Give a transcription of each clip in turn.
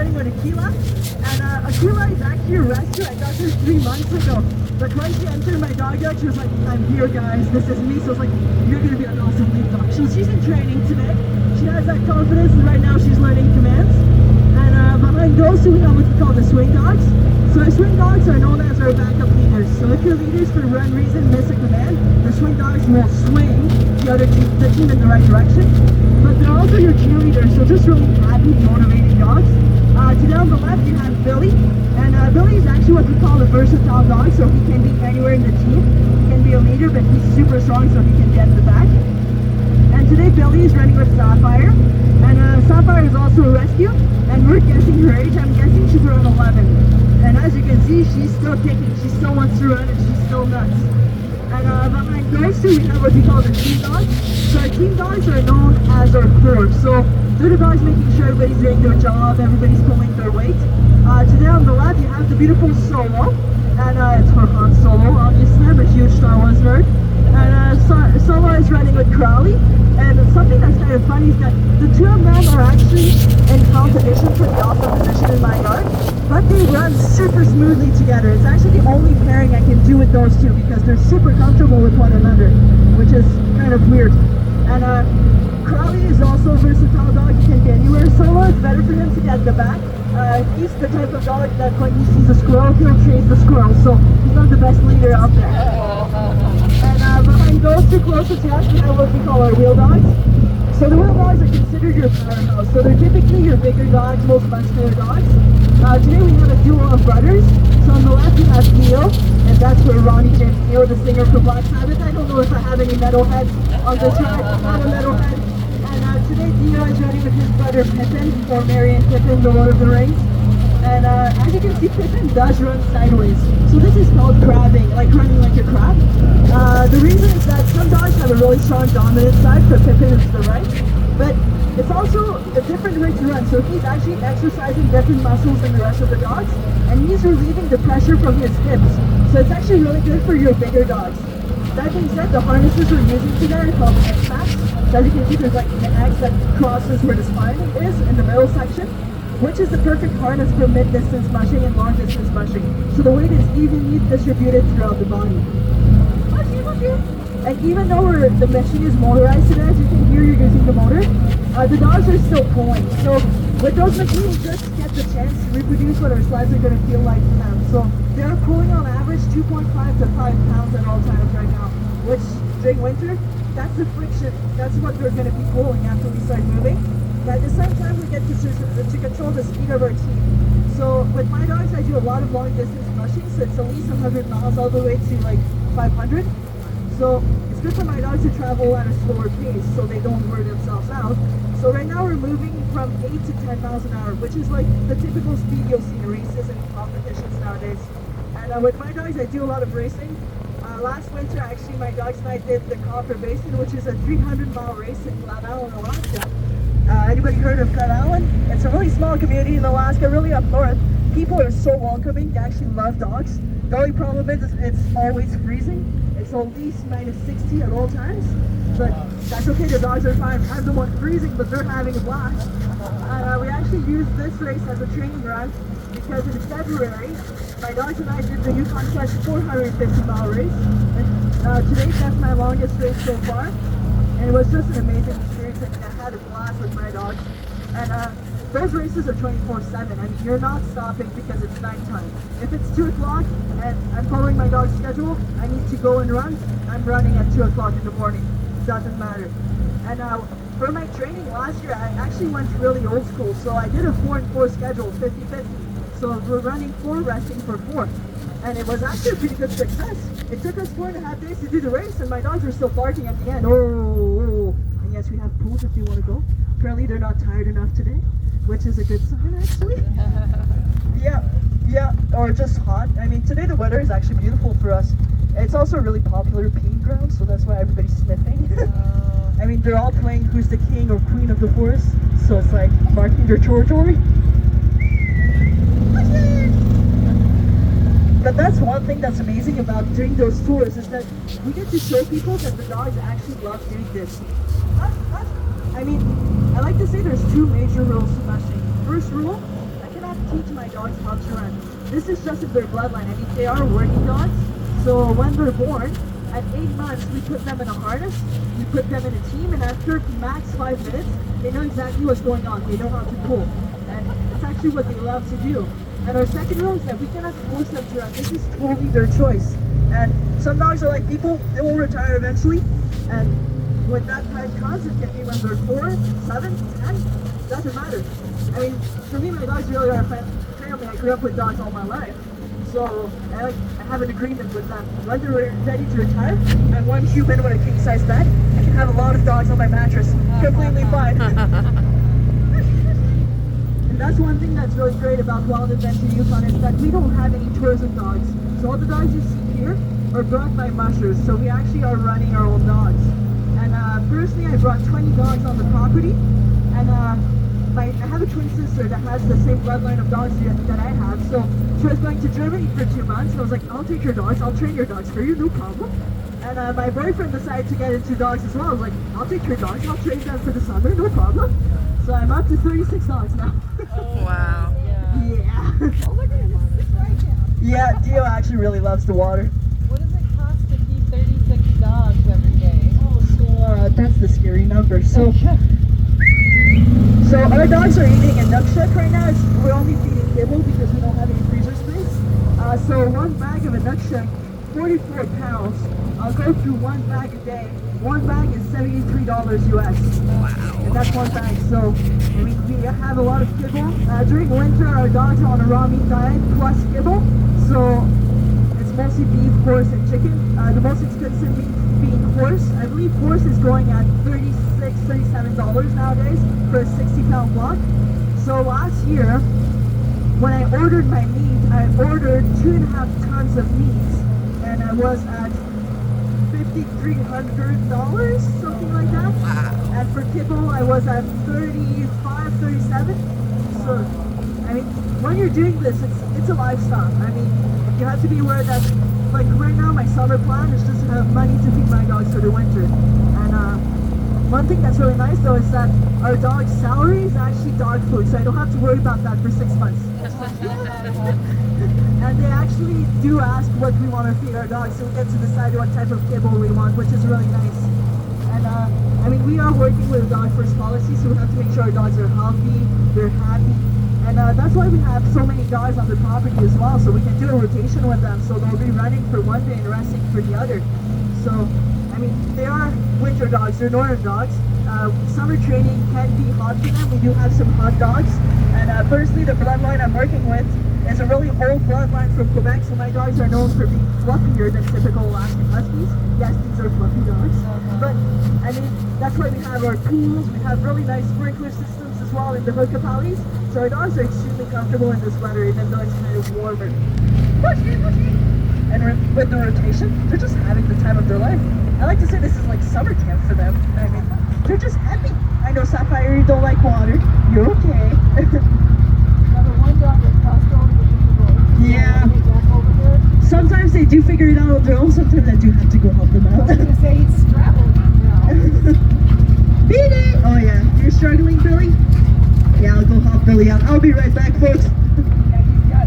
running with Aquila. And Aquila is actually a rescue. I got her 3 months ago. But when she entered my dog yard, she was like, I'm here guys, this is me. So I was like, you're going to be an awesome lead dog. So she's in training today. She has that confidence, and right now she's learning commands. And behind those two we have what we call the swing dogs. So the swing dogs are known as our backup leaders. So if your leaders for one reason miss a command, the swing dogs will swing the team in the right direction. But they're also your cheerleaders, so just really happy, motivating dogs. Today on the left you have Billy, and Billy is actually what we call a versatile dog, so he can be anywhere in the team. He can be a leader, but he's super strong, so he can get in the back. And today Billy is running with Sapphire, and Sapphire is also a rescue, and we're guessing her age. I'm guessing she's around 11. And as you can see, she's still kicking, she still wants to run, and she's still nuts. And behind those two we have what we call the team dogs. So our team dogs are known as our core. So they're the dogs making sure everybody's doing their job, everybody's pulling their weight. Today on the left you have the beautiful Solo, and it's for Han Solo, obviously. I'm a huge Star Wars nerd. And Solo is running with Crowley. And something that's kind of funny is that the two of them are actually in competition for the alpha position in my yard, but they run super smoothly together. It's actually the only pairing I can do with those two because they're super comfortable with one another, which is kind of weird. And Crowley is also a versatile dog. He can be anywhere. Solo, it's better for him to get the back. He's the type of dog that when he sees a squirrel, he'll chase the squirrel. So he's not the best leader out there. And behind those two closest to us, we have what we call our wheel dogs. So the wheel dogs are considered your powerhouse. So they're typically your bigger dogs, most muscular dogs. Today we have a duo of brothers. So on the left we have Neo, and that's where Ronnie James Dio, the singer for Black Sabbath. I don't know if I have any metalheads on the track. I'm not a metalhead. And today Dio is running with his brother Pippin, or Merry and Pippin, the Lord of the Rings. And as you can see, Pippin does run sideways. So this is called crabbing, like running like a crab. The reason is that some dogs have a really strong dominant side, so Pippin is the right. But it's also a different way to run. So he's actually exercising different muscles than the rest of the dogs, and he's relieving the pressure from his hips. So it's actually really good for your bigger dogs. That being said, the harnesses we're using today are called X-Max. So as you can see, there's like an X that crosses where the spine is in the middle section, which is the perfect harness for mid-distance mushing and long-distance mushing. So the weight is evenly distributed throughout the body. And even though the machine is motorized today, as you can hear, you're using the motor, the dogs are still pulling. So with those machines, just get the chance to reproduce what our slides are going to feel like to them. So they're pulling on average 2.5 to 5 pounds at all times right now, which during winter, that's the friction. That's what we're going to be pulling after we start moving. But at the same time, we get to control the speed of our team. So with my dogs, I do a lot of long distance mushing, so it's at least 100 miles all the way to like 500. So it's good for my dogs to travel at a slower pace so they don't wear themselves out. So right now we're moving from 8 to 10 miles an hour, which is like the typical speed you'll see in races and competitions nowadays. And with my dogs, I do a lot of racing. Last winter, actually, my dogs and I did the Copper Basin, which is a 300-mile race in Glen Allen, Alaska. Anybody heard of Glen Allen? It's a really small community in Alaska, really up north. People are so welcoming, they actually love dogs. The only problem is it's always freezing. It's at least minus 60 at all times, but that's okay, the dogs are fine. I'm the one freezing, but they're having a blast. We actually used this race as a training run because in February, my dogs and I did the Yukon Quest 450-mile race. And today, that's my longest race so far. And it was just an amazing experience, and I had a blast with my dogs. And those races are 24/7. I mean, you're not stopping because it's nighttime. If it's 2 o'clock and I'm following my dog's schedule, I need to go and run, I'm running at 2 o'clock in the morning. Doesn't matter. And for my training last year, I actually went really old school. So I did a 4 and 4 schedule, 50-50. So we're running 4, resting for 4. And it was actually a pretty good success. It took us 4.5 days to do the race, and my dogs were still barking at the end. Oh. And yes, we have pools if you want to go. Apparently they're not tired enough today, which is a good sign actually. Yeah, or just hot. I mean, today the weather is actually beautiful for us. It's also a really popular peeing ground, so that's why everybody's sniffing. I mean, they're all playing who's the king or queen of the forest, so it's like marking their territory. But that's one thing that's amazing about doing those tours is that we get to show people that the dogs actually love doing this. I mean, I like to say there's 2 major rules to mushing. First rule, I can teach my dogs how to run. This is just in their bloodline. I mean, they are working dogs. So when they're born, at 8 months, we put them in a harness, we put them in a team, and after max 5 minutes, they know exactly what's going on. They know how to pull. And it's actually what they love to do. And our second rule is that we cannot force them to run. This is totally their choice. And some dogs are like people, they will retire eventually. And when that time comes, it can be when they're 4, 7, 10, doesn't matter. I mean, for me, my dogs really are a family. I grew up with dogs all my life. So I have an agreement with them. When they're ready to retire, I'm one human with a king-size bed. I can have a lot of dogs on my mattress. Completely fine. And that's one thing that's really great about Wild Adventure Yukon is that we don't have any tourism dogs. So all the dogs you see here are brought by mushers. So we actually are running our own dogs. And personally, I brought 20 dogs on the property. And I have a twin sister that has the same bloodline of dogs that I have. So she was going to Germany for 2 months. And I was like, I'll take your dogs. I'll train your dogs for you, no problem. And my boyfriend decided to get into dogs as well. I was like, I'll take your dogs. I'll train them for the summer, no problem. So I'm up to 36 dogs now. Oh, wow. Yeah. Oh, look at him. It's right now. Yeah, Dio actually really loves the water. What does it cost to feed 36 dogs every day? Oh, so that's the scary number. So our dogs are eating a Nook Shack right now. We're only feeding kibble because we don't have any freezer space. So one bag of a Nook Shack, 44 pounds. I'll go through one bag a day. One bag is $73 US. Wow. And that's one bag. So we have a lot of kibble. During winter, our dogs are on a raw meat diet plus kibble. So it's mostly beef, horse, and chicken. The most expensive meat being horse. I believe horse is going at $36, $37 nowadays for a 60-pound block. So last year, when I ordered my meat, I ordered 2.5 tons of meat, and I was at $5,300, something like that. Wow. And for kibble, I was at 35, 37. So, I mean, when you're doing this, it's a lifestyle. I mean, you have to be aware that, like right now, my summer plan is just to have money to feed my dogs for the winter. And one thing that's really nice though is that our dog's salary is actually dog food, so I don't have to worry about that for 6 months. And they actually do ask what we want to feed our dogs, so we get to decide what type of kibble we want, which is really nice. And I mean, we are working with a dog first policy, so we have to make sure our dogs are healthy, they're happy. And that's why we have so many dogs on the property as well, so we can do a rotation with them, so they'll be running for one day and resting for the other. So, I mean, they are winter dogs, they're northern dogs. Summer training can be hot for them. We do have some hot dogs. And personally, the bloodline I'm working with is a really old bloodline from Quebec, so my dogs are known for being fluffier than typical Alaskan Huskies. Yes, these are fluffy dogs. But, I mean, that's why we have our pools. We have really nice sprinkler systems as well in the hookup alleys. So our dogs are extremely comfortable in this weather, even though it's kind of warmer. And with the rotation, they're just having the time of their life. I like to say this is like summer camp for them. I mean, they're just happy. I know, Sapphire, you don't like water. You're okay. Yeah. Sometimes they do figure it out on their own. Sometimes I do have to go help them out. I was going to say he's straddled now. Billy! Oh yeah, you're struggling, Billy? Yeah, I'll go help Billy out. I'll be right back, folks. Yeah, he's got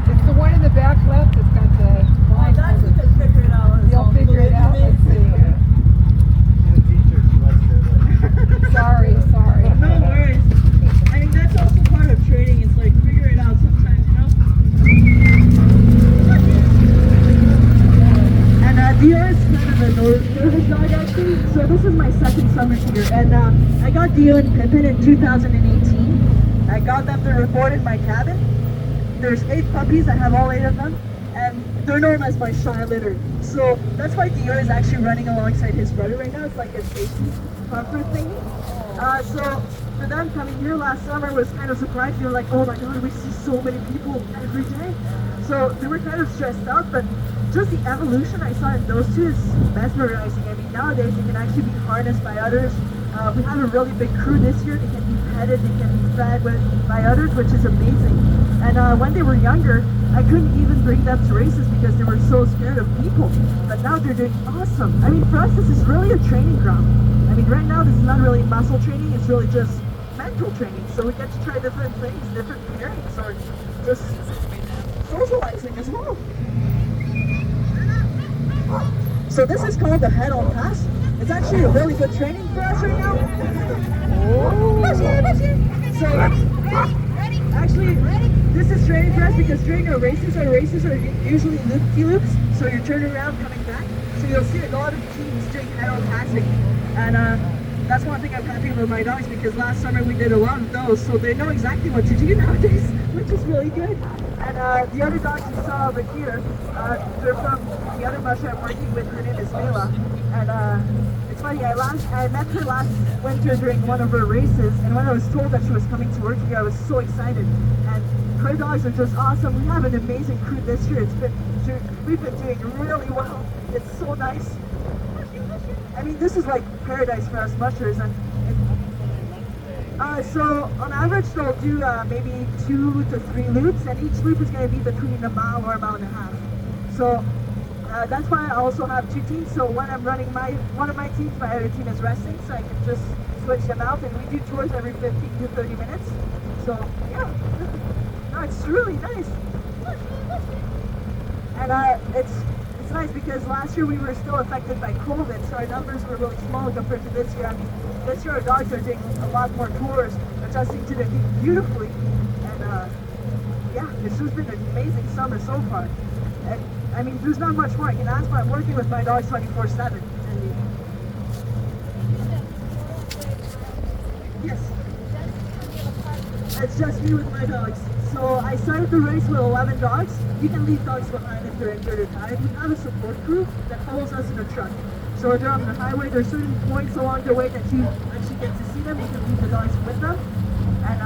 it's the one in the back left that's got the blind. figure it out. You'll figure it out. Let's see. Sorry. No worries. I mean, that's also part of training. It's like, figure it out sometimes, you know? And Dio is kind of a nervous dog, actually. So this is my second summer here. And I got Dio and Pippin in 2018. I got them to report in my cabin. There's 8 puppies. I have all 8 of them. And they're known as my shy litter. So that's why Dio is actually running alongside his brother right now. It's like a safety comfort thingy. So for them coming here last summer was kind of surprised. They were like, oh my god, we see so many people every day. So they were kind of stressed out, but just the evolution I saw in those two is mesmerizing. I mean, nowadays you can actually be harnessed by others. We have a really big crew this year. They can be petted, they can be fed by others, which is amazing. And when they were younger, I couldn't even bring them to races because they were so scared of people. But now they're doing awesome. I mean, for us, this is really a training ground. I mean, right now, this is not really muscle training. It's really just mental training. So we get to try different things, different pairings, or just socializing as well. So this is called the head-on pass. It's actually a really good training for us right now. So actually, this is training for us because during our races are usually loop-de-loops. So you're turning around, coming back. So you'll see a lot of teams doing head-on passing. And that's one thing I'm happy about my dogs because last summer we did a lot of those. So they know exactly what to do nowadays, which is really good. And the other dogs you saw over here, they're from the other musher I'm working with. Her name is Mela. And it's funny, I met her last winter during one of her races, and when I was told that she was coming to work here, I was so excited. And her dogs are just awesome. We have an amazing crew this year. We've been doing really well. It's so nice. I mean, this is like paradise for us mushers. And so on average, they'll do maybe 2 to 3 loops, and each loop is going to be between a mile or a mile and a half. So that's why I also have 2 teams. So when I'm running one of my teams, my other team is resting, so I can just switch them out. And we do tours every 15 to 30 minutes. So yeah, no, it's really nice. And it's nice because last year we were still affected by COVID, so our numbers were really small compared to this year. I mean, this year our dogs are doing a lot more tours, adjusting to the heat beautifully. And yeah, it's just been an amazing summer so far. And I mean, there's not much more I can ask for. I'm working with my dogs 24/7. Yes. It's just me with my dogs. So I started the race with 11 dogs. You can leave dogs behind if they're injured or tired. We have a support crew that follows us in a truck. So if they're on the highway, there are certain points along the way that you actually get to see them. You can leave the dogs with them. And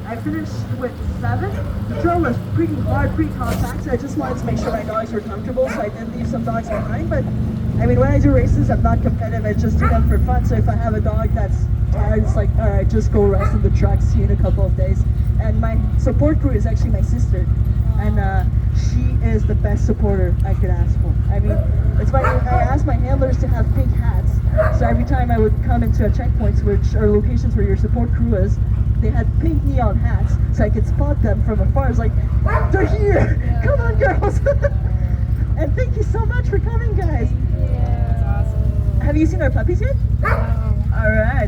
I finished with 7. The trail was pretty hard, pretty compact, so I just wanted to make sure my dogs were comfortable, so I did leave some dogs behind. But I mean, when I do races, I'm not competitive. I just do them for fun. So if I have a dog that's tired, it's like, all right, just go rest in the truck. See you in a couple of days. And my support crew is actually my sister, and she is the best supporter I could ask for. I mean, it's funny, I asked my handlers to have pink hats, so every time I would come into a checkpoint, which are locations where your support crew is, they had pink neon hats, so I could spot them from afar. It's like, they're here! Yeah. Come on, girls! And thank you so much for coming, guys! Yeah. Have you seen our puppies yet? No. Alright.